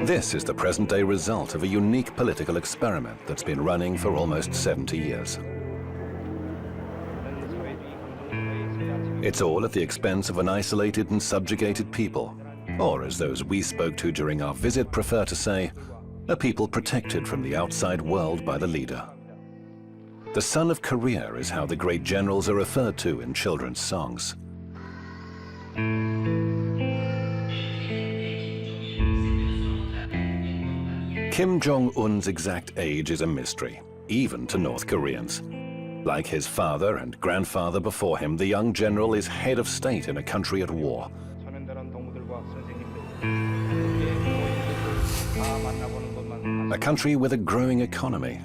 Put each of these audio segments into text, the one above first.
This is the present-day result of a unique political experiment that's been running for almost 70 years. It's all at the expense of an isolated and subjugated people, or as those we spoke to during our visit prefer to say, a people protected from the outside world by the leader. The Son of Korea is how the great generals are referred to in children's songs. Kim Jong-un's exact age is a mystery, even to North Koreans. Like his father and grandfather before him, the young general is head of state in a country at war. A country with a growing economy.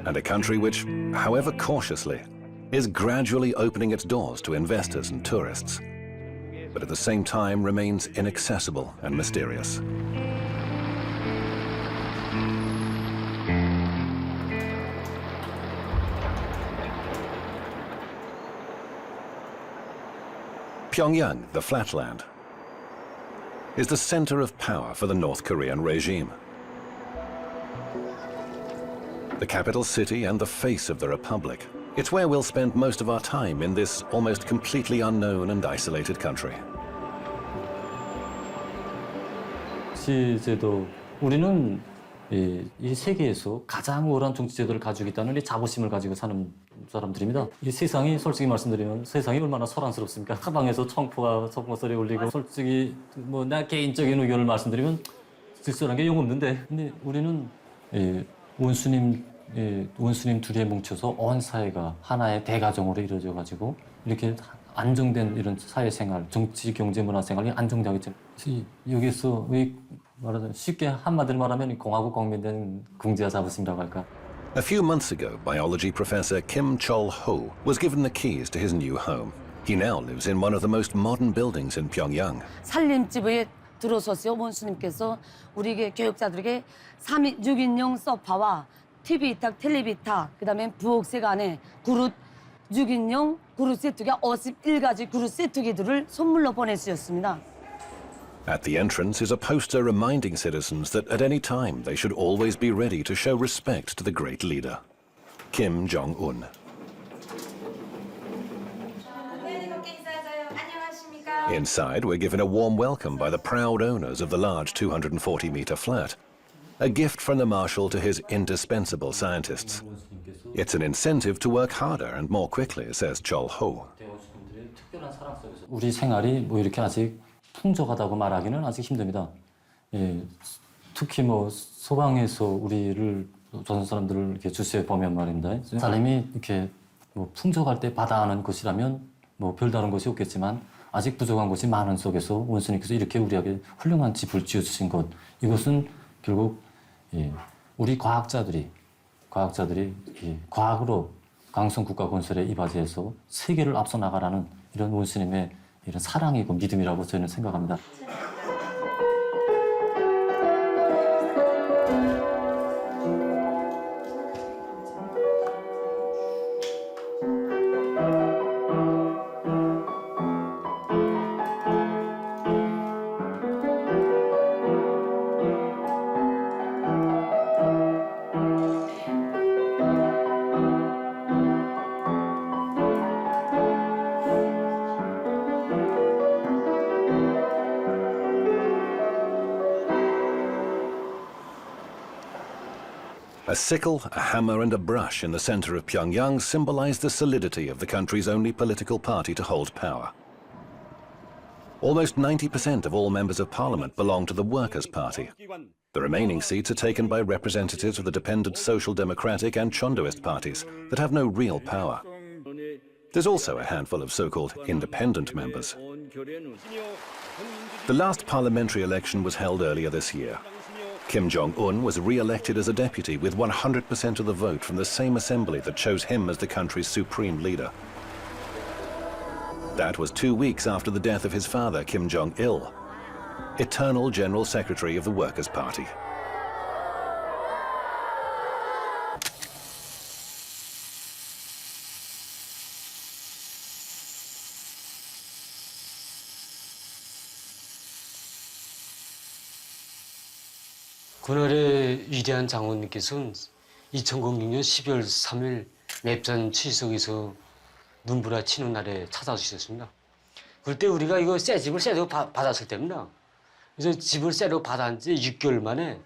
And a country which, however cautiously, is gradually opening its doors to investors and tourists, but at the same time remains inaccessible and mysterious. Pyongyang, the flatland, is the center of power for the North Korean regime. The capital city and the face of the republic. It's where we'll spend most of our time in this almost completely unknown and isolated country. 정치제도, 우리는 이 세계에서 가장 우월한 정치제도를 가지고 있다는 이 자부심을 가지고 사는 사람들입니다. 이 세상이 솔직히 말씀드리면 세상이 얼마나 소란스럽습니까? 사방에서 청포가 소리 울리고 솔직히 뭐 나 개인적인 의견을 말씀드리면 쓸쓸한 게 영 없는데 근데 우리는 원수님 둘이 뭉쳐서 온 사회가 하나의 대가정으로 이루어져 가지고 이렇게 안정된 이런 사회생활, 정치, 경제, 문화 생활이 안정되고 있잖아요. 여기서 말하자면 쉽게 한마디로 말하면 공화국 국민된 궁지와 자부심이라고 할까. A few months ago, biology professor Kim Chol-ho was given the keys to his new home. He now lives in one of the most modern buildings in Pyongyang. 살림집에 들어서서 원수님께서 우리 교육자들에게 6인용 소파와 TV 탁, 텔레비 탁, 그다음에 부엌색 안에 그릇 6인용 그릇 세트기가 51가지 그릇 세트기들을 선물로 보내주셨습니다. At the entrance is a poster reminding citizens that at any time they should always be ready to show respect to the great leader, Kim Jong-un. Inside, we're given a warm welcome by the proud owners of the large 240-meter flat, a gift from the marshal to his indispensable scientists. It's an incentive to work harder and more quickly, says Chol-ho. 우리 생활이 뭐 이렇게 아직 풍족하다고 말하기는 아직 힘듭니다. 특히 뭐 소방에서 우리를 조선 사람들을 이렇게 주시해 보면 말입니다. 사람이 이렇게 뭐 풍족할 때 받아하는 것이라면 뭐 별다른 것이 없겠지만 아직 부족한 것이 많은 속에서 원수님께서 이렇게 우리에게 훌륭한 집을 지어주신 것, 이것은 결국 우리 과학자들이 과학으로 강성 국가 건설에 이바지해서 세계를 앞서 나가라는 이런 원수님의 이런 사랑이고 믿음이라고 저희는 생각합니다. A sickle, a hammer and a brush in the center of Pyongyang symbolize the solidity of the country's only political party to hold power. Almost 90% of all members of parliament belong to the Workers' Party. The remaining seats are taken by representatives of the dependent Social Democratic and Chondoist parties that have no real power. There's also a handful of so-called independent members. The last parliamentary election was held earlier this year. Kim Jong-un was re-elected as a deputy with 100% of the vote from the same assembly that chose him as the country's supreme leader. That was 2 weeks after the death of his father, Kim Jong-il, eternal General Secretary of the Workers' Party. 그날의 위대한 장군님께서는 2006년 12월 3일 맵산 취석에서 눈보라 치는 날에 찾아주셨습니다. 그때 우리가 이거 새 집을 새로 받았을 때입니다. 그래서 집을 새로 받은 지 6개월 만에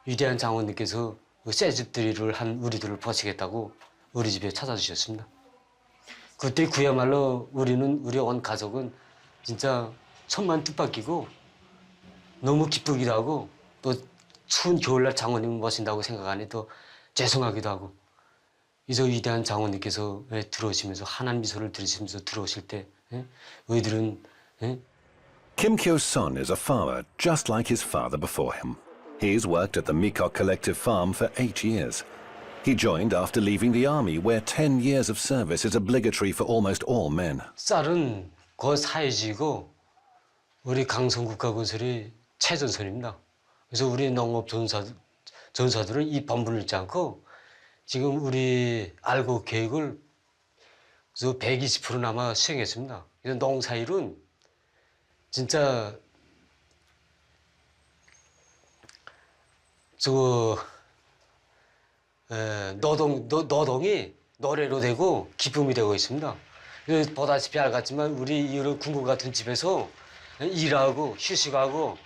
위대한 장군님께서 새 집들이를 한 우리들을 보시겠다고 우리 집에 찾아주셨습니다. 그때 그야말로 우리 온 가족은 진짜 천만 뜻밖이고 너무 기쁘기도 하고 또 추운 겨울날 장군님을 모신다고 생각하니 또 죄송하기도 하고 이제 위대한 장군님께서 들어오시면서 환한 미소를 들으시면서 들어오실 때 우리들은 Kim Kyo-son is a farmer just like his father before him. He's worked at the Mikok Collective Farm for 8 years. He joined after leaving the army, where 10 years of service is obligatory for almost all men. 쌀은 고사회지고 우리 강성국가건설이 최전선입니다. 그래서 우리 농업 전사들은 이 본분을 잊지 않고 지금 우리 알고 계획을 120%나마 수행했습니다. 그래서 농사일은 진짜 노동이 노래로 되고 기쁨이 되고 있습니다. 그래서 보다시피 알겠지만 우리 이런 궁궐 같은 집에서 일하고 휴식하고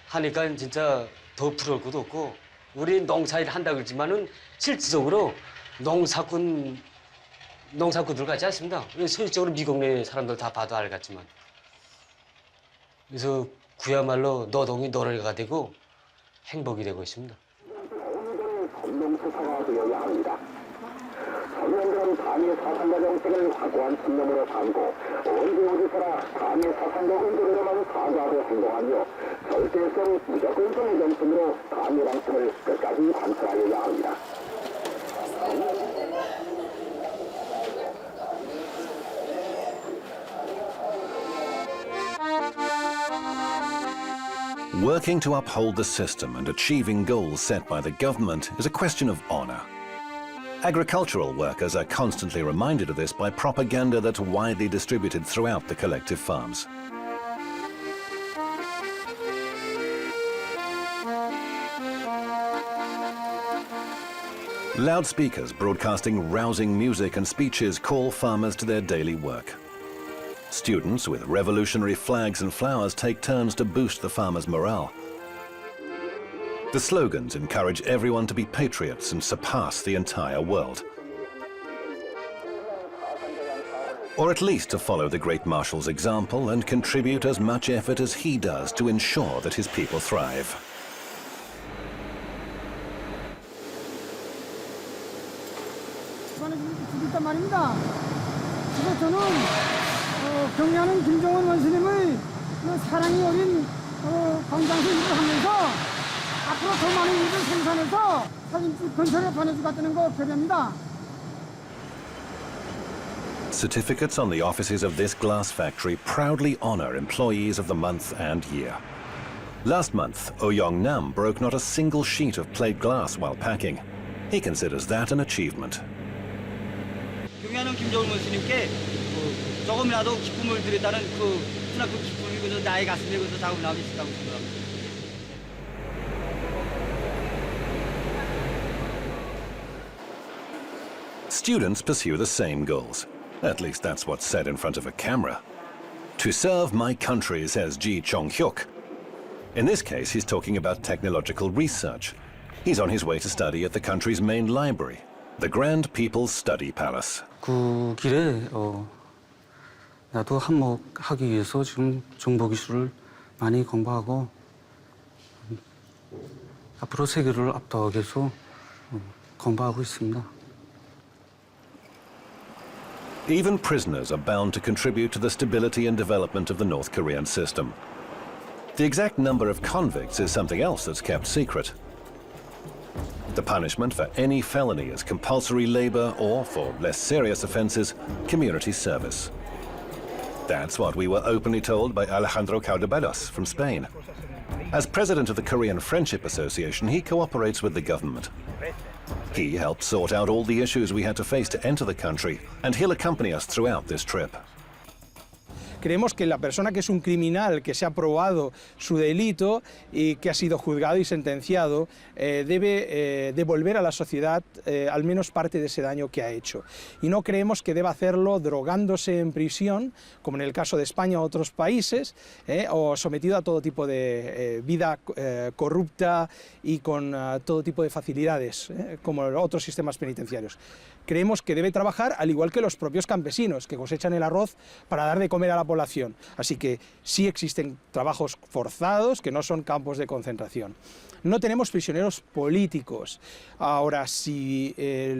하니까 진짜 더 부러울 것도 없고 우리 농사일 한다 그러지만은 실질적으로 농사꾼들 같지 않습니다. 실질적으로 미국 내 사람들 다 봐도 알겠지만 그래서 그야말로 노동이 노래가 되고 행복이 되고 있습니다. 성명수사가 되어야 합니다. 서명들은 당의 사상과 정책을 확고한 신념으로 삼고 언제 어디서나 당의 사상과 의도대로만 사과하고 행동하며 절대성 무조건성의 정신으로 당의 방침을 끝까지 관철하여야 합니다. Working to uphold the system and achieving goals set by the government is a question of honor. Agricultural workers are constantly reminded of this by propaganda that's widely distributed throughout the collective farms. Loudspeakers broadcasting rousing music and speeches call farmers to their daily work. Students with revolutionary flags and flowers take turns to boost the farmers' morale. The slogans encourage everyone to be patriots and surpass the entire world. Or at least to follow the great marshal's example and contribute as much effort as he does to ensure that his people thrive. 있단 말입니다. 그래서 저는 경례하는 김정은 원수님의 사랑이 어린 광장에서 일을 하면서 앞으로 더 많은 일을 생산해서 사진집 근처에 보내주겠다는 거 결의합니다. Certificates on the offices of this glass factory proudly honor employees of the month and year. Last month, Oh Young-nam broke not a single sheet of plate glass while packing. He considers that an achievement. 경애하는 김정은 원수님께 조금이라도 기쁨을 드렸다는 그 기쁨이 그저 나의 가슴에 그저 자국나게 있다고 생각합니다. Students pursue the same goals. At least that's what's said in front of a camera. To serve my country, says Ji Chong-hyuk. In this case, he's talking about technological research. He's on his way to study at the country's main library, the Grand People's Study Palace. 그 길에 나도 한몫하기 위해서 지금 정보기술을 많이 공부하고 앞으로 세계를 압도하기 위해서 공부하고 있습니다. Even prisoners are bound to contribute to the stability and development of the North Korean system. The exact number of convicts is something else that's kept secret. The punishment for any felony is compulsory labor or, for less serious offenses, community service. That's what we were openly told by Alejandro Caldebelos from Spain. As president of the Korean Friendship Association, he cooperates with the government. He helped sort out all the issues we had to face to enter the country, and he'll accompany us throughout this trip. Creemos que la persona que es un criminal, que se ha probado su delito y que ha sido juzgado y sentenciado, debe devolver a la sociedad al menos parte de ese daño que ha hecho. Y no creemos que deba hacerlo drogándose en prisión, como en el caso de España u otros países, o sometido a todo tipo de vida corrupta y con todo tipo de facilidades, como otros sistemas penitenciarios. Creemos que debe trabajar al igual que los propios campesinos, que cosechan el arroz para dar de comer a la población. Así que sí existen trabajos forzados que no son campos de concentración. No tenemos prisioneros políticos. Ahora, si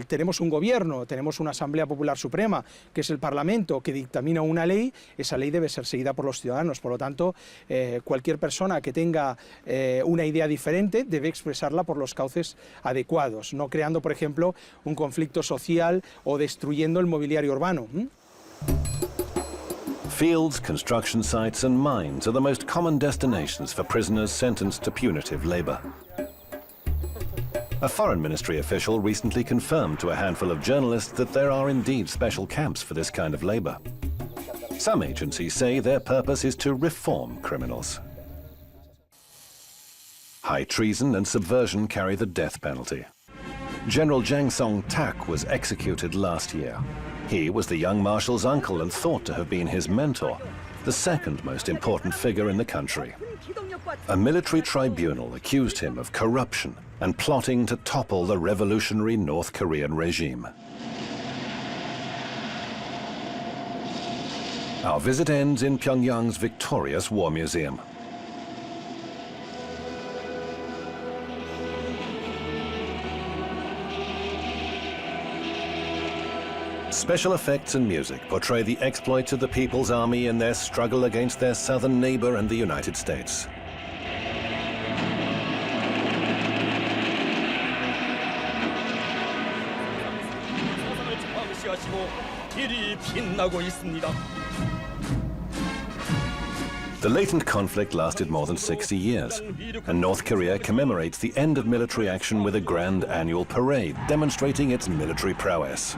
tenemos un gobierno, tenemos una Asamblea Popular Suprema, que es el Parlamento, que dictamina una ley, esa ley debe ser seguida por los ciudadanos. Por lo tanto, cualquier persona que tenga una idea diferente debe expresarla por los cauces adecuados, no creando, por ejemplo, un conflicto social o destruyendo el mobiliario urbano. Fields, construction sites and mines are the most common destinations for prisoners sentenced to punitive labor. A foreign ministry official recently confirmed to a handful of journalists that there are indeed special camps for this kind of labor. Some agencies say their purpose is to reform criminals. High treason and subversion carry the death penalty. General Jang Song-tak was executed last year. He was the young marshal's uncle and thought to have been his mentor, the second most important figure in the country. A military tribunal accused him of corruption and plotting to topple the revolutionary North Korean regime. Our visit ends in Pyongyang's victorious War Museum. Special effects and music portray the exploits of the People's Army in their struggle against their southern neighbor and the United States. The latent conflict lasted more than 60 years, and North Korea commemorates the end of military action with a grand annual parade demonstrating its military prowess.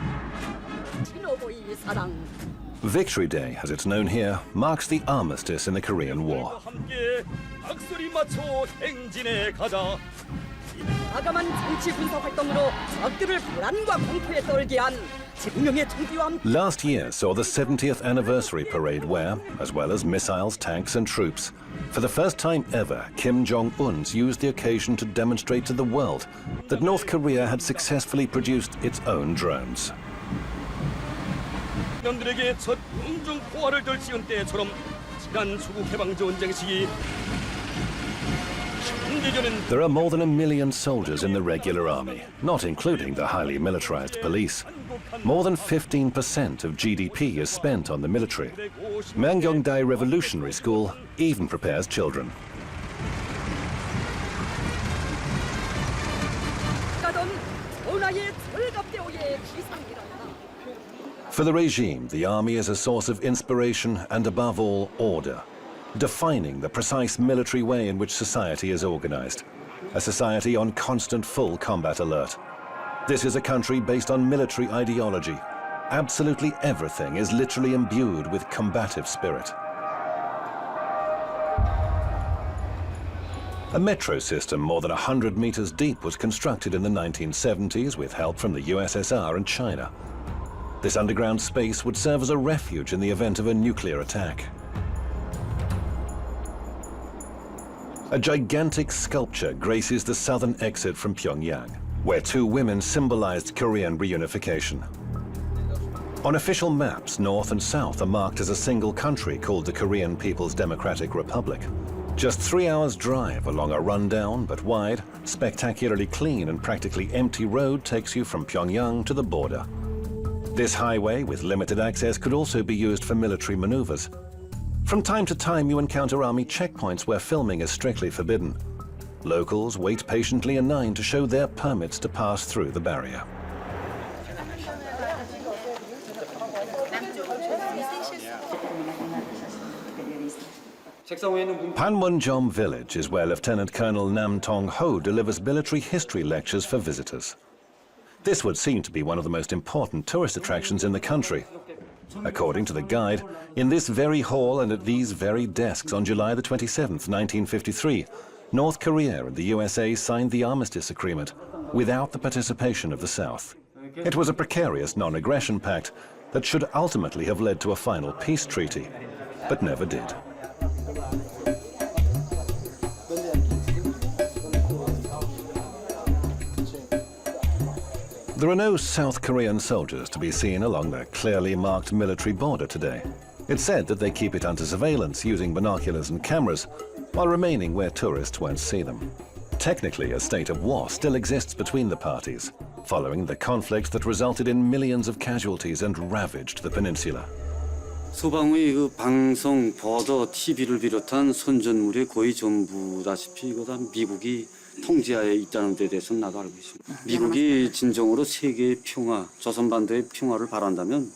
Victory Day, as it's known here, marks the armistice in the Korean War. Last year saw the 70th anniversary parade where, as well as missiles, tanks and troops, for the first time ever, Kim Jong-un used the occasion to demonstrate to the world that North Korea had successfully produced its own drones. 년들에게 첫 공중 포화를 들 지은 때처럼 지난 조국 해방 전쟁 시기 There are more than 1 million soldiers in the regular army, not including the highly militarized police. More than 15% of GDP is spent on the military. Mangyongdae Revolutionary School even prepares children. For the regime, the army is a source of inspiration and, above all, order, defining the precise military way in which society is organized, a society on constant full combat alert. This is a country based on military ideology. Absolutely everything is literally imbued with combative spirit. A metro system more than 100 meters deep was constructed in the 1970s with help from the USSR and China. This underground space would serve as a refuge in the event of a nuclear attack. A gigantic sculpture graces the southern exit from Pyongyang, where two women symbolized Korean reunification. On official maps, North and South are marked as a single country called the Korean People's Democratic Republic. Just 3 hours' drive along a rundown but wide, spectacularly clean and practically empty road takes you from Pyongyang to the border. This highway, with limited access, could also be used for military maneuvers. From time to time, you encounter army checkpoints where filming is strictly forbidden. Locals wait patiently in line to show their permits to pass through the barrier. Panmunjom village is where Lieutenant Colonel Nam Tong-ho delivers military history lectures for visitors. This would seem to be one of the most important tourist attractions in the country. According to the guide, in this very hall and at these very desks on July the 27th, 1953, North Korea and the USA signed the armistice agreement without the participation of the South. It was a precarious non-aggression pact that should ultimately have led to a final peace treaty, but never did. There are no South Korean soldiers to be seen along the clearly marked military border today. It's said that they keep it under surveillance using binoculars and cameras, while remaining where tourists won't see them. Technically, a state of war still exists between the parties, following the conflict that resulted in millions of casualties and ravaged the peninsula. 소방의 그 방송, 버더, TV를 비롯한 선전물이 거의 전부다시피 이거 다 미국이 통제하에 있다는 데 대해서는 나도 알고 있습니다. 미국이 진정으로 세계의 평화, 조선반도의 평화를 바란다면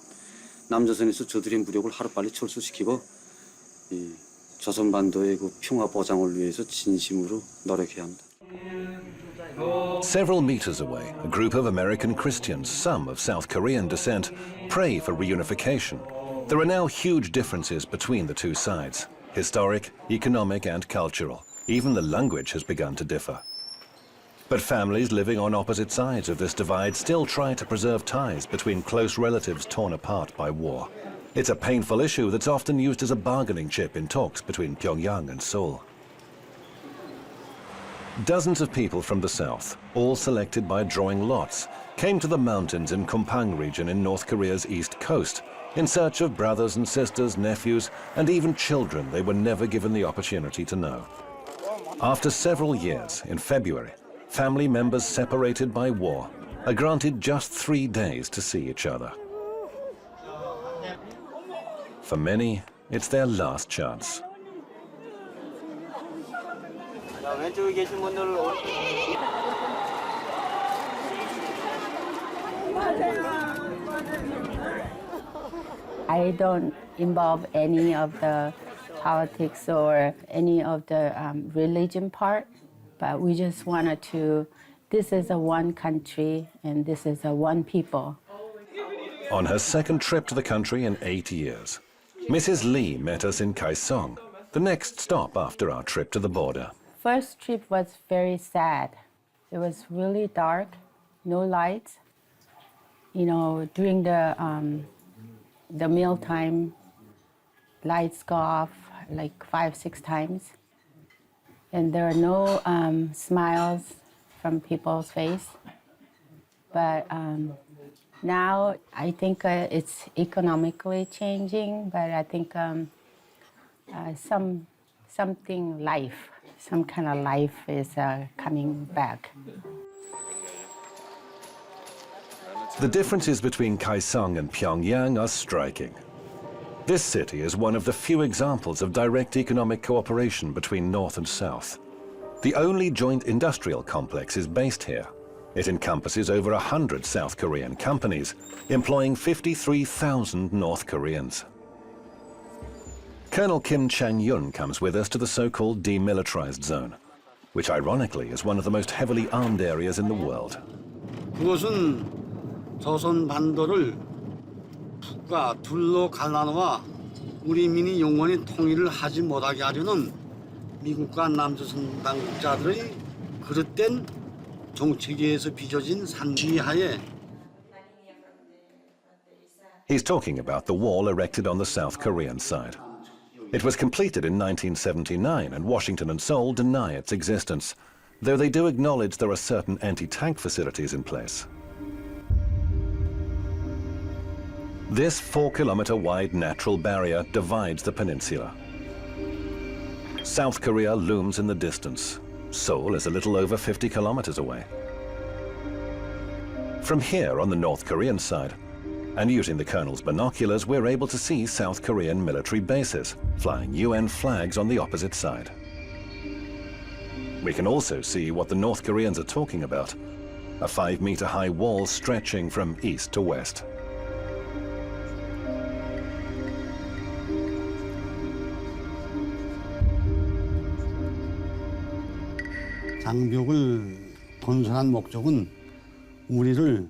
남조선에서 저들의 무력을 하루빨리 철수시키고 이 조선반도의 그 평화 보장을 위해서 진심으로 노력해야 합니다. Several meters away, a group of American Christians, some of South Korean descent, pray for reunification. There are now huge differences between the two sides, historic, economic, and cultural. Even the language has begun to differ. But families living on opposite sides of this divide still try to preserve ties between close relatives torn apart by war. It's a painful issue that's often used as a bargaining chip in talks between Pyongyang and Seoul. Dozens of people from the south, all selected by drawing lots, came to the mountains in Kumpang region in North Korea's east coast in search of brothers and sisters, nephews, and even children they were never given the opportunity to know. After several years, in February, family members separated by war are granted just 3 days to see each other. For many, it's their last chance. I don't involve any of the politics or any of the religion part, but we just wanted to, this is a one country and this is a one people. On her second trip to the country in 8 years, Mrs. Lee met us in Kaesong, the next stop after our trip to the border. First trip was very sad. It was really dark, no lights. You know, during the mealtime, lights go off like 5-6 times. And there are no smiles from people's face. But now I think it's economically changing, but I think something life, some kind of life is coming back. The differences between Kaesong and Pyongyang are striking. This city is one of the few examples of direct economic cooperation between North and South. The only joint industrial complex is based here. It encompasses over 100 South Korean companies, employing 53,000 North Koreans. Colonel Kim Chang-yun comes with us to the so-called Demilitarized Zone, which ironically is one of the most heavily armed areas in the world. 그것은 조선 반도를 북과 둘로 갈라놓아 우리 민이 영원히 통일을 하지 못하게 하려는 미국과 남조선 당국자들의 그릇된 정책에서 빚어진 산지하에. He's talking about the wall erected on the South Korean side. It was completed in 1979, and Washington and Seoul deny its existence, though they do acknowledge there are certain anti-tank facilities in place. This 4-kilometer-wide natural barrier divides the peninsula. South Korea looms in the distance. Seoul is a little over 50 kilometers away. From here on the North Korean side, and using the colonel's binoculars, we're able to see South Korean military bases, flying UN flags on the opposite side. We can also see what the North Koreans are talking about, a 5-meter-high wall stretching from east to west. 장벽을 건설한 목적은 우리를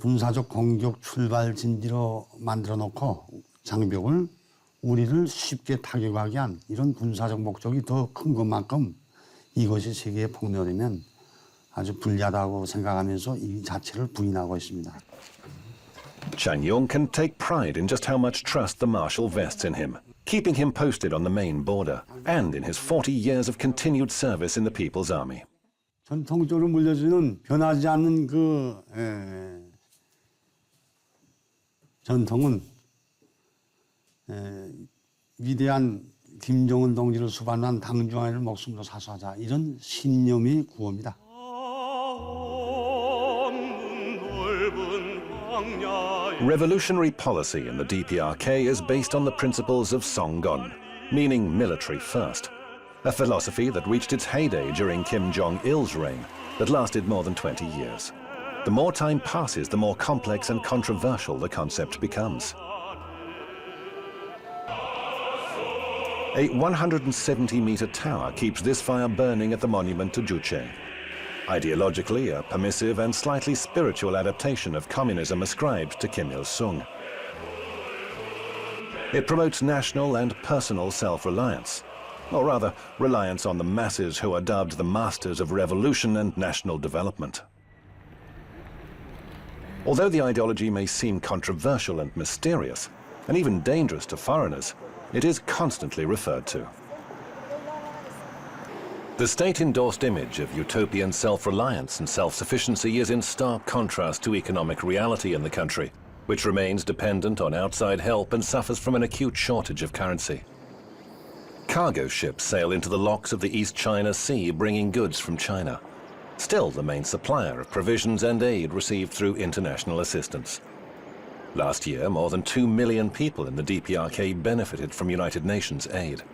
군사적 공격 출발 진지로 만들어 놓고 장벽을 우리를 쉽게 타격하게 한 이런 군사적 목적이 더 큰 것만큼 이것이 세계의 폭력이면 아주 불리하다고 생각하면서 이 자체를 부인하고 있습니다. Chang-yong can take pride in just how much trust the marshal vests in him, keeping him posted on the main border and in his 40 years of continued service in the People's Army. 전통적으로 물려주는 변하지 않는 그 전통은 위대한 김정은 동지를 수반한 당중앙을 목숨으로 사수하자 이런 신념이 구호입니다. Revolutionary policy in the DPRK is based on the principles of Songgon, meaning military first, a philosophy that reached its heyday during Kim Jong-il's reign that lasted more than 20 years. The more time passes, the more complex and controversial the concept becomes. A 170-meter tower keeps this fire burning at the monument to Juche. Ideologically, a permissive and slightly spiritual adaptation of communism ascribed to Kim Il-sung. It promotes national and personal self-reliance, or rather, reliance on the masses who are dubbed the masters of revolution and national development. Although the ideology may seem controversial and mysterious, and even dangerous to foreigners, it is constantly referred to. The state-endorsed image of utopian self-reliance and self-sufficiency is in stark contrast to economic reality in the country, which remains dependent on outside help and suffers from an acute shortage of currency. Cargo ships sail into the locks of the East China Sea, bringing goods from China, still the main supplier of provisions and aid received through international assistance. Last year, more than 2 million people in the DPRK benefited from United Nations aid.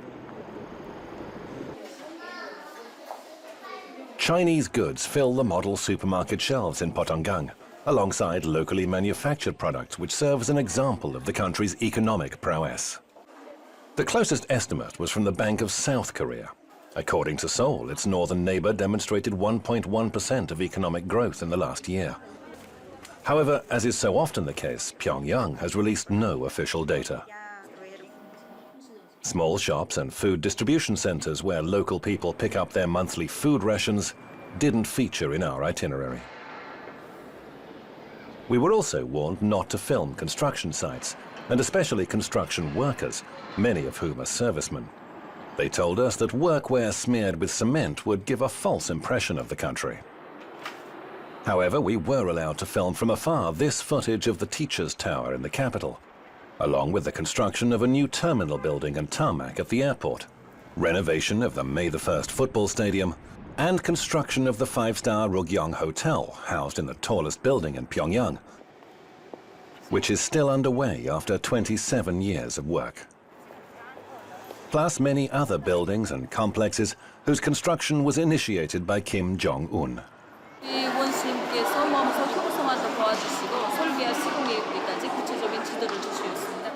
Chinese goods fill the model supermarket shelves in Pyongyang, alongside locally manufactured products which serve as an example of the country's economic prowess. The closest estimate was from the Bank of South Korea. According to Seoul, its northern neighbor demonstrated 1.1% of economic growth in the last year. However, as is so often the case, Pyongyang has released no official data. Small shops and food distribution centers where local people pick up their monthly food rations didn't feature in our itinerary. We were also warned not to film construction sites, and especially construction workers, many of whom are servicemen. They told us that workwear smeared with cement would give a false impression of the country. However, we were allowed to film from afar this footage of the Teachers' Tower in the capital, along with the construction of a new terminal building and tarmac at the airport, renovation of the May the 1st football stadium, and construction of the 5-star Rugyong Hotel, housed in the tallest building in Pyongyang, which is still underway after 27 years of work. Plus many other buildings and complexes whose construction was initiated by Kim Jong-un. 원수님께서 몸소 형성하다 도와주시고 설계와 시공 계획까지 구체적인 지도를 주시었습니다.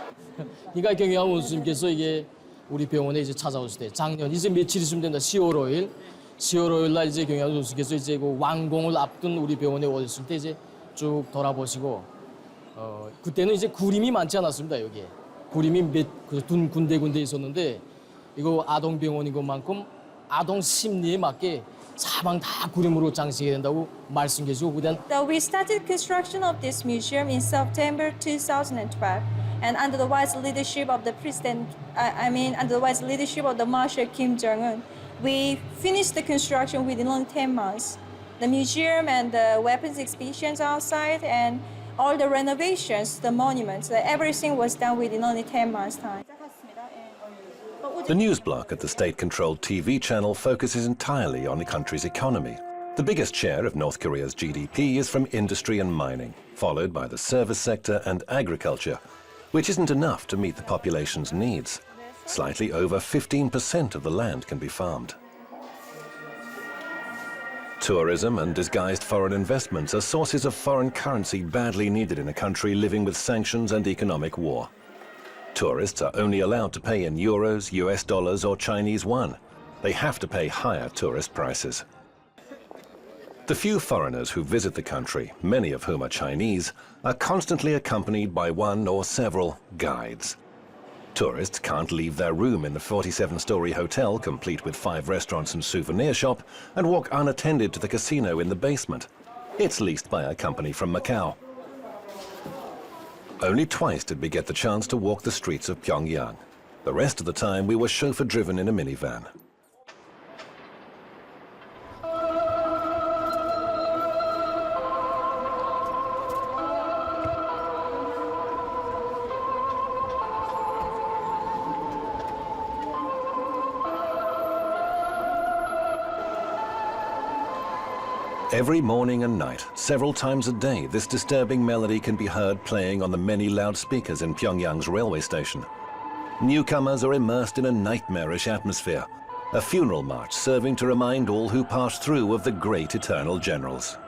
그러니까 경영 원수님께서 이게 우리 병원에 이제 찾아오실 때 작년 이제 며칠 있으면 된다. 10월 5일 날 이제 경영 원수께서 이제 그 완공을 앞둔 우리 병원에 오셨을 때 이제 쭉 돌아보시고 그때는 이제 구림이 많지 않았습니다. 여기에 구림이 몇 군데 있었는데 이거 아동 병원인 것만큼 아동 심리에 맞게 사방 다 구림으로 장식해야 된다고 말씀해 주시고 그다음 We started construction of this museum in September 2012 and under the wise leadership of the president under the wise leadership of the Marshal Kim Jong-un we finished the construction within only 10 months. The museum and the weapons exhibitions outside and all the renovations, the monuments, everything was done within only 10 months time. The news block at the state-controlled TV channel focuses entirely on the country's economy. The biggest share of North Korea's GDP is from industry and mining, followed by the service sector and agriculture, which isn't enough to meet the population's needs. Slightly over 15% of the land can be farmed. Tourism and disguised foreign investments are sources of foreign currency badly needed in a country living with sanctions and economic war. Tourists are only allowed to pay in euros, US dollars or Chinese yuan. They have to pay higher tourist prices. The few foreigners who visit the country, many of whom are Chinese, are constantly accompanied by one or several guides. Tourists can't leave their room in the 47-story hotel, complete with 5 restaurants and souvenir shop, and walk unattended to the casino in the basement. It's leased by a company from Macau. Only twice did we get the chance to walk the streets of Pyongyang. The rest of the time we were chauffeur-driven in a minivan. Every morning and night, several times a day, this disturbing melody can be heard playing on the many loudspeakers in Pyongyang's railway station. Newcomers are immersed in a nightmarish atmosphere, a funeral march serving to remind all who pass through of the great eternal generals.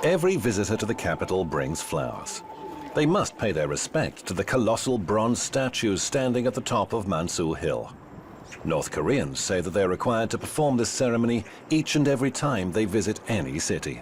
Every visitor to the capital brings flowers. They must pay their respect to the colossal bronze statues standing at the top of Mansu Hill. North Koreans say that they're required to perform this ceremony each and every time they visit any city.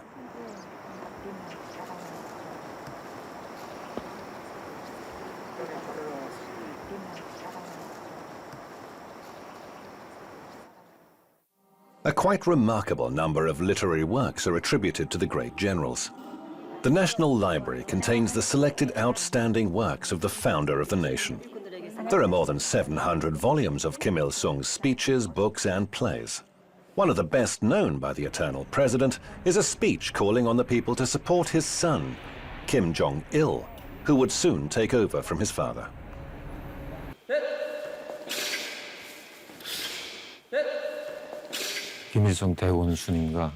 A quite remarkable number of literary works are attributed to the great generals. The National Library contains the selected outstanding works of the founder of the nation. There are more than 700 volumes of Kim Il-sung's speeches, books, and plays. One of the best known by the eternal president is a speech calling on the people to support his son, Kim Jong-il, who would soon take over from his father. 김일성 대원수님과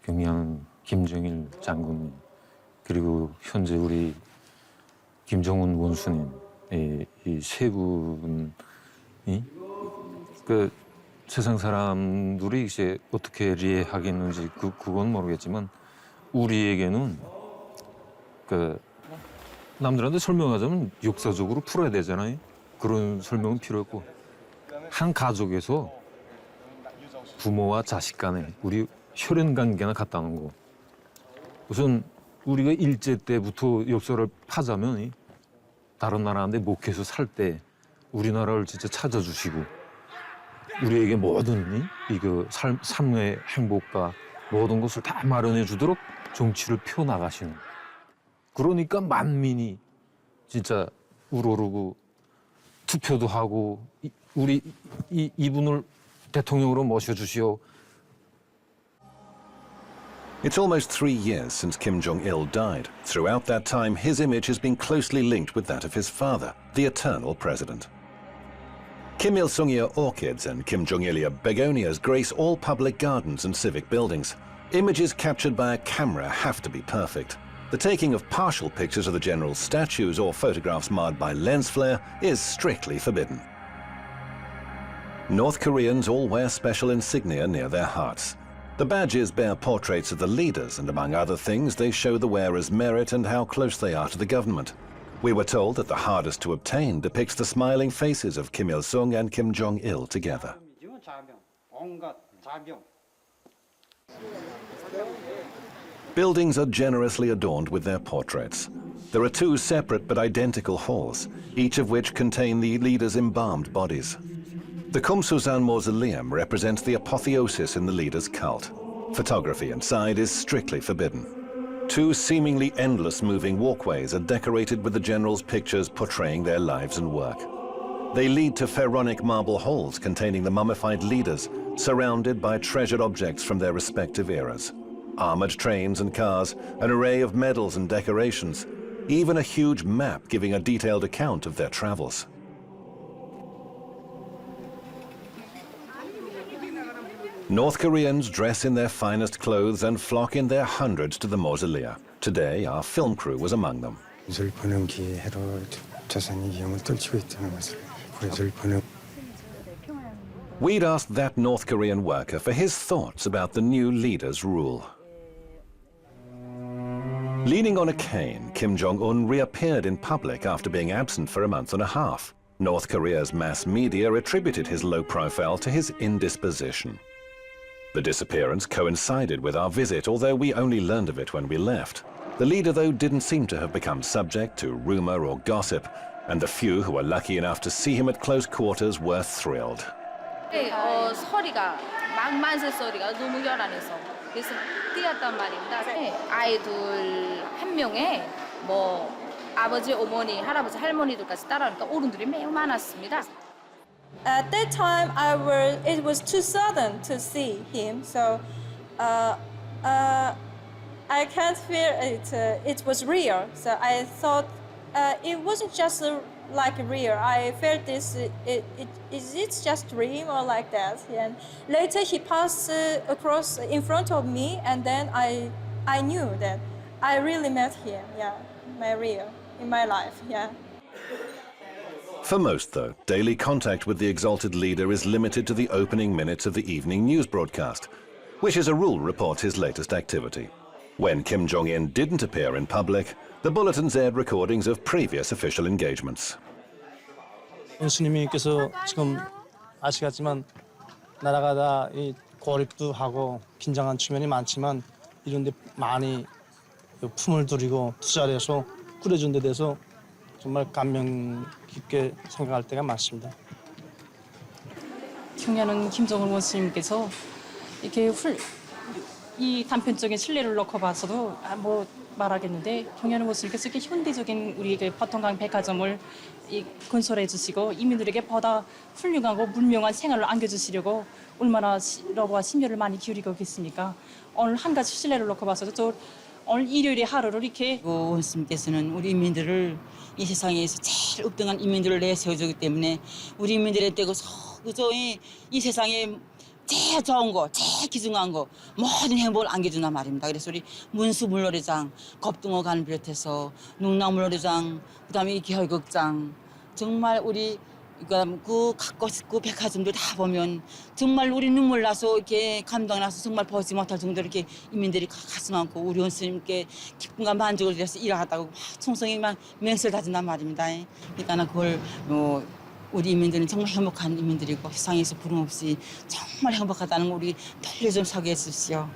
평양 김정일 장군님 그리고 현재 우리 김정은 원수님 이 세 분이 그 세상 사람들이 이제 어떻게 이해하겠는지 그건 모르겠지만 우리에게는 그 남들한테 설명하자면 역사적으로 풀어야 되잖아요. 그런 설명은 필요 없고 한 가족에서 부모와 자식 간에 우리 혈연 관계나 같다는 거. 우선 우리가 일제 때부터 역사를 파자면 다른 나라한테 목해서 살 때 우리나라를 진짜 찾아주시고 우리에게 모든 이거 삶의 행복과 모든 것을 다 마련해 주도록 정치를 펴 나가시는. 그러니까 만민이 진짜 우러르고 투표도 하고 우리 이분을 대통령으로 모셔주시오. It's almost 3 years since Kim Jong-il died. Throughout that time, his image has been closely linked with that of his father, the eternal president. Kim Il-sungia orchids and Kim Jong-ilia begonias grace all public gardens and civic buildings. Images captured by a camera have to be perfect. The taking of partial pictures of the general's statues or photographs marred by lens flare is strictly forbidden. North Koreans all wear special insignia near their hearts. The badges bear portraits of the leaders, and among other things, they show the wearer's merit and how close they are to the government. We were told that the hardest to obtain depicts the smiling faces of Kim Il-sung and Kim Jong-il together. Buildings are generously adorned with their portraits. There are 2 separate but identical halls, each of which contain the leaders' embalmed bodies. The Kumsusan Mausoleum represents the apotheosis in the leader's cult. Photography inside is strictly forbidden. 2 seemingly endless moving walkways are decorated with the generals' pictures portraying their lives and work. They lead to pharaonic marble halls containing the mummified leaders, surrounded by treasured objects from their respective eras. Armored trains and cars, an array of medals and decorations, even a huge map giving a detailed account of their travels. North Koreans dress in their finest clothes and flock in their hundreds to the mausolea. Today, our film crew was among them. We'd asked that North Korean worker for his thoughts about the new leader's rule. Leaning on a cane, Kim Jong-un reappeared in public after being absent for a month and a half. North Korea's mass media attributed his low profile to his indisposition. The disappearance coincided with our visit, although we only learned of it when we left. The leader, though, didn't seem to have become subject to rumor or gossip, and the few who were lucky enough to see him at close quarters were thrilled. 소리가 만세 소리가 너무 요란해서 그래서 뛰었단 말입니다. 아이 둘 한 명에 뭐 아버지, 어머니, 할아버지, 할머니들까지 따라오니까 어른들이 매우 많았습니다. At that time, it was too sudden to see him, so I can't feel it. It was real, so I thought it wasn't just like real. I felt this. Is it just dream or like that? And later he passed across in front of me, and then I knew that I really met him. Yeah, my real in my life. Yeah. For most, though, daily contact with the exalted leader is limited to the opening minutes of the evening news broadcast, which as a rule reports his latest activity. When Kim Jong-un didn't appear in public, the bulletins aired recordings of previous official engagements. 원수님께서 지금 아시겠지만 나라가 다 고립도 하고 긴장한 측면이 많지만 이런 데 많이 품을 들이고 투자를 해서 꾸려준 데 대해서 정말 감명 깊게 생각할 때가 많습니다. 경야는 김정은 원수님께서 이렇게 이 단편적인 신뢰를 놓고 봐서도 뭐 말하겠는데 경야는 원수님께서 이렇게 현대적인 우리에게 버튼강 백화점을 건설해 주시고 이민들에게 보다 훌륭하고 문명한 생활을 안겨주시려고 얼마나 러브와 심려를 많이 기울이고 계십니까? 오늘 한 가지 신뢰를 놓고 봐서도 또 오늘 일요일의 하루를 이렇게 원수님께서는 우리 인민들을 이 세상에서 제일 읍등한 인민들을 내세워주기 때문에 우리 인민들의 떼고 그저 이 세상에 제일 좋은 거, 제일 귀중한 거 모든 행복을 안겨준단 말입니다. 그래서 우리 문수물놀이장, 겁등어관 비롯해서 농락물놀이장, 그다음에 이 개혈극장 정말 우리 그 백화점들 다 보면 정말 우리 눈물 나서 이렇게 감동 나서 정말 보지 못할 정도로 이렇게 인민들이 가슴 안고 우리 원수님께 기쁨과 만족을 위해서 일하다고 충성이만 맹세를 다진단 말입니다. 그러니까 그걸 우리 인민들은 정말 행복한 인민들이고 세상에서 부름 없이 정말 행복하다는 걸 우리 널리 좀 소개해 주십시오.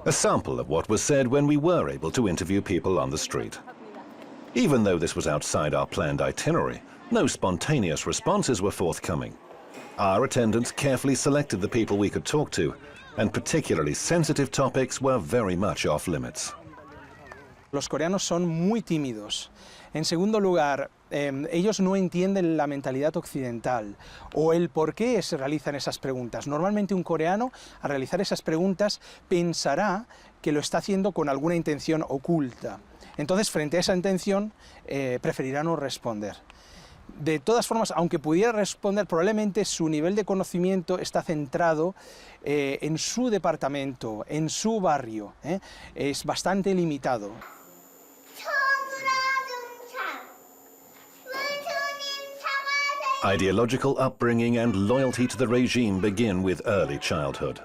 A sample of what was said when we were able to interview people on the street. Even though this was outside our planned itinerary, no spontaneous responses were forthcoming. Our attendants carefully selected the people we could talk to, and particularly sensitive topics were very much off limits. Los coreanos son muy tímidos. En segundo lugar, ellos no entienden la mentalidad occidental o el por qué se realizan esas preguntas. Normalmente un coreano, al realizar esas preguntas, pensará que lo está haciendo con alguna intención oculta. Entonces, frente a esa intención, preferirá no responder. De todas formas, aunque pudiera responder, probablemente su nivel de conocimiento está centrado en su departamento, en su barrio. Es bastante limitado. Ideological upbringing and loyalty to the regime begin with early childhood.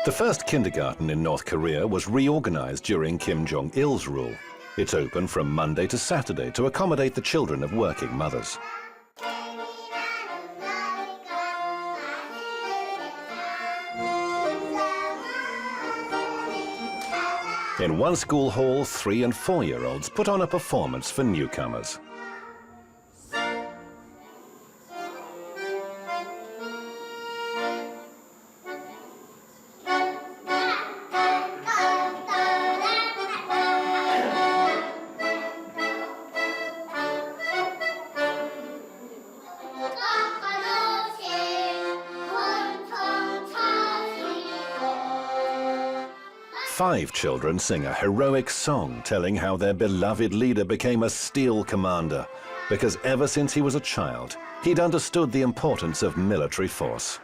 The first kindergarten in North Korea was reorganized during Kim Jong-il's rule. It's open from Monday to Saturday to accommodate the children of working mothers. In one school hall, 3- and 4-year-olds put on a performance for newcomers. Five children sing a heroic song telling how their beloved leader became a steel commander because ever since he was a child, he'd understood the importance of military force.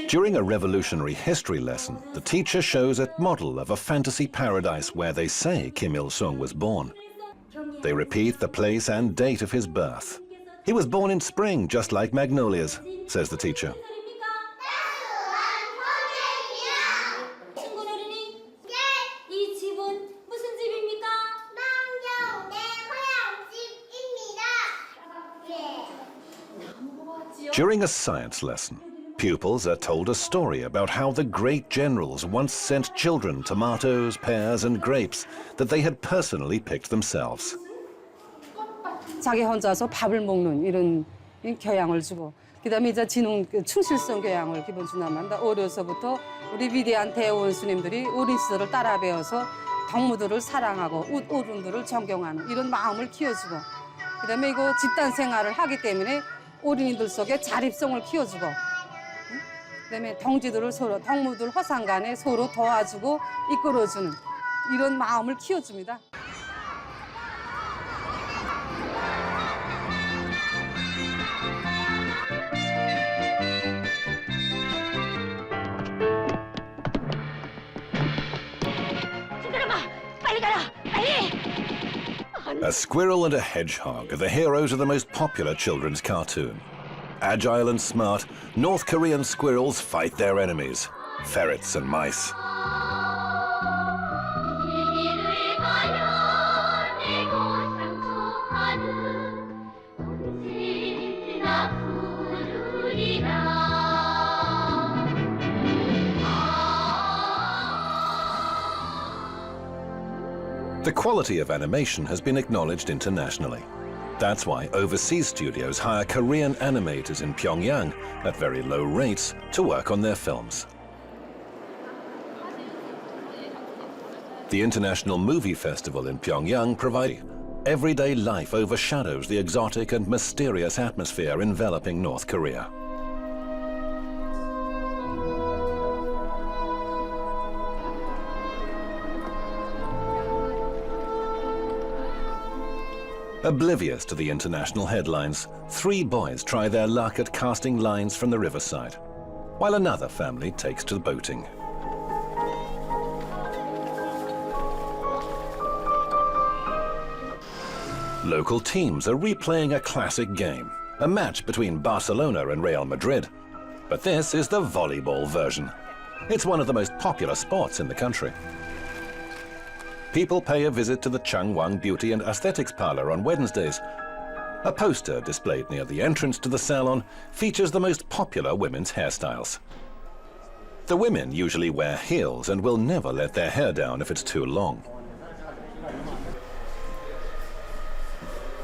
During a revolutionary history lesson, the teacher shows a model of a fantasy paradise where they say Kim Il-sung was born. They repeat the place and date of his birth. He was born in spring, just like magnolias, says the teacher. During a science lesson, pupils are told a story about how the great generals once sent children tomatoes, pears, and grapes that they had personally picked themselves. 자기 혼자서 밥을 먹는 이런 교양을 주고, 그다음에 이제 지능 충실성 교양을 기본 주나만다. 어려서부터 우리 위대한 대원수님들이 어린 시절을 따라 배워서 동무들을 사랑하고 어른들을 존경하는 이런 마음을 키워주고, 그다음에 이거 집단 생활을 하기 때문에 어린이들 속에 자립성을 키워주고, 그다음에 동지들을 서로 동무들 허상 간에 서로 도와주고 이끌어주는 이런 마음을 키워줍니다. A squirrel and a hedgehog are the heroes of the most popular children's cartoon. Agile and smart, North Korean squirrels fight their enemies, ferrets and mice. The quality of animation has been acknowledged internationally. That's why overseas studios hire Korean animators in Pyongyang at very low rates to work on their films. The International Movie Festival in Pyongyang provides everyday life overshadows the exotic and mysterious atmosphere enveloping North Korea. Oblivious to the international headlines, 3 boys try their luck at casting lines from the riverside, while another family takes to boating. Local teams are replaying a classic game, a match between Barcelona and Real Madrid. But this is the volleyball version. It's one of the most popular sports in the country. People pay a visit to the Changwon Beauty and Aesthetics Parlor on Wednesdays. A poster displayed near the entrance to the salon features the most popular women's hairstyles. The women usually wear heels and will never let their hair down if it's too long.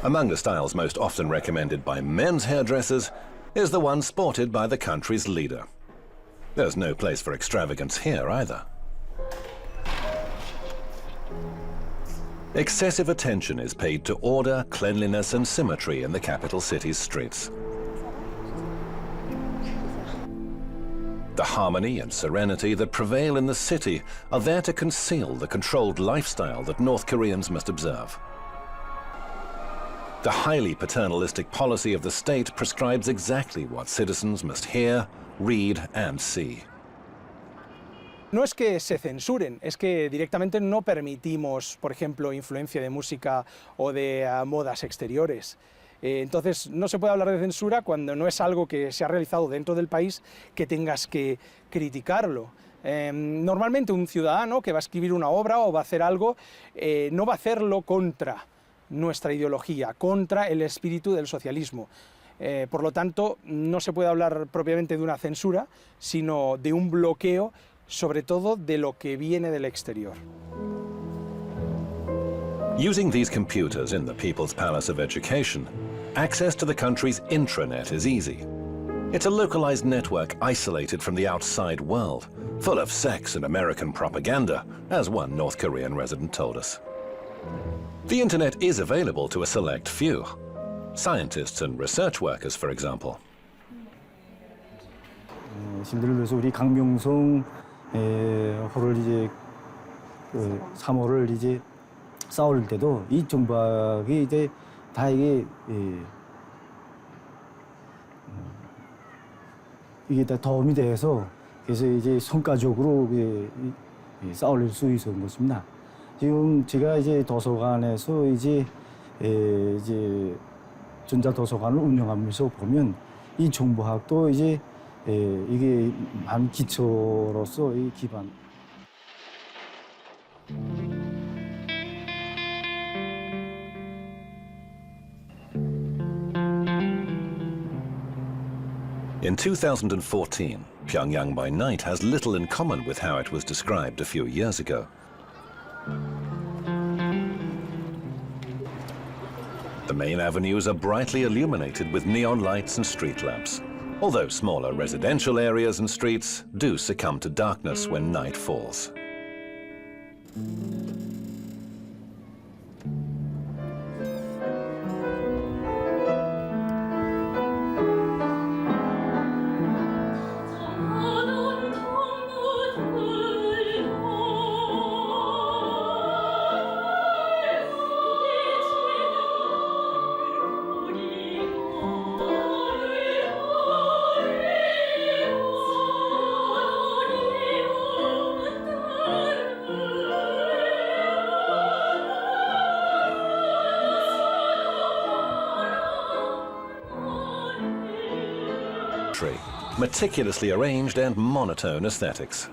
Among the styles most often recommended by men's hairdressers is the one sported by the country's leader. There's no place for extravagance here either. Excessive attention is paid to order, cleanliness, and symmetry in the capital city's streets. The harmony and serenity that prevail in the city are there to conceal the controlled lifestyle that North Koreans must observe. The highly paternalistic policy of the state prescribes exactly what citizens must hear, read, and see. No es que se censuren, es que directamente no permitimos, por ejemplo, influencia de música o de modas exteriores. Entonces, no se puede hablar de censura cuando no es algo que se ha realizado dentro del país que tengas que criticarlo. Normalmente un ciudadano que va a escribir una obra o va a hacer algo, no va a hacerlo contra nuestra ideología, contra el espíritu del socialismo. Por lo tanto, no se puede hablar propiamente de una censura, sino de un bloqueo, sobre todo de lo que viene del exterior. Using these computers in the People's Palace of Education, access to the country's intranet is easy. It's a localized network isolated from the outside world, full of sex and American propaganda, as one North Korean resident told us. The internet is available to a select few. Scientists and research workers, for example. 예를 들어서 우리 강명성 호를 이제 3호를 이제 싸울 때도 이 정박이 이제 다 이게 다 도움이 돼서 그래서 이제 성과적으로 싸울 수 있었던 것입니다. 지금 제가 이제 도서관에서 이제 전자도서관을 운영하면서 보면 이 정보학도 이제 이게 한 기초로서 이 기반. In 2014, Pyongyang by night has little in common with how it was described a few years ago. The main avenues are brightly illuminated with neon lights and street lamps, although smaller residential areas and streets do succumb to darkness when night falls. Meticulously arranged and monotone aesthetics.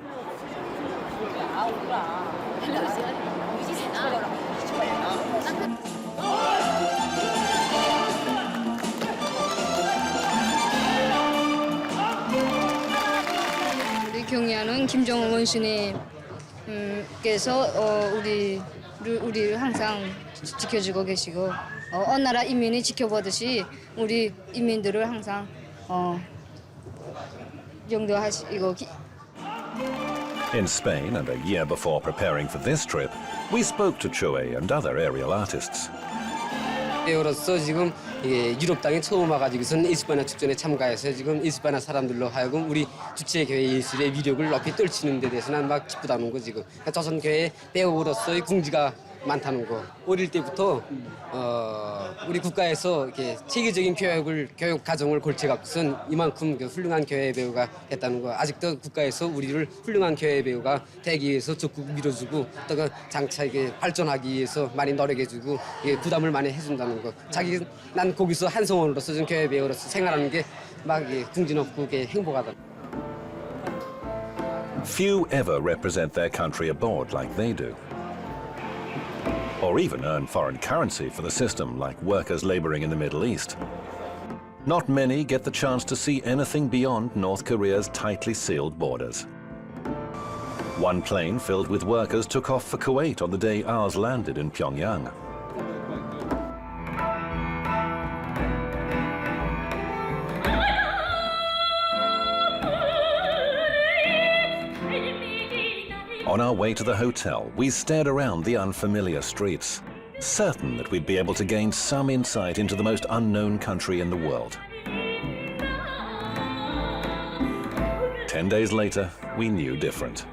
우리 경의하는 김정은 원수님께서 우리를 항상 지켜주고 계시고 어느 나라 인민이 지켜보듯이 우리 인민들을 항상 In Spain, and a year before preparing for this trip, we spoke to Choi and other aerial artists. 배우로서 지금 유럽 땅에 처음 와가지고선 이스파나 축전에 참가해서 지금 이스파나 사람들로 하여금 우리 주체 교회 예술의 위력을 높이 떨치는 데 대해서는 막 기쁘다는 거 지금. 조선 교회 배우로서의 궁지가 많다는 거. 어릴 때부터 우리 국가에서 이렇게 체계적인 교육 과정을 골쳐갖고선 이만큼 훌륭한 교회 배우가 됐다는 거. 아직도 국가에서 우리를 훌륭한 교회 배우가 되기 위해서 적극 밀어주고 또 그 장차 이게 발전하기 위해서 많이 노력해주고 부담을 많이 해준다는 거. 난 거기서 한성원으로서 좀 교회 배우로서 생활하는 게 막 궁지높고 행복하다. Few ever represent their country abroad like they do, or even earn foreign currency for the system like workers laboring in the Middle East. Not many get the chance to see anything beyond North Korea's tightly sealed borders. One plane filled with workers took off for Kuwait on the day ours landed in Pyongyang. On our way to the hotel, we stared around the unfamiliar streets, certain that we'd be able to gain some insight into the most unknown country in the world. 10 days later, we knew different.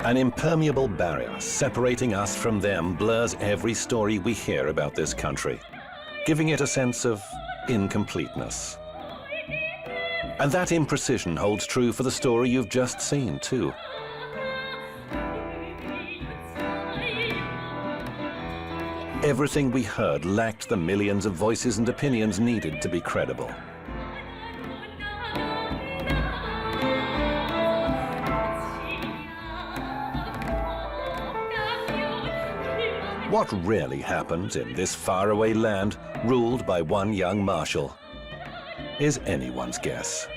An impermeable barrier separating us from them blurs every story we hear about this country, giving it a sense of incompleteness. And that imprecision holds true for the story you've just seen, too. Everything we heard lacked the millions of voices and opinions needed to be credible. What really happened in this faraway land ruled by one young marshal is anyone's guess.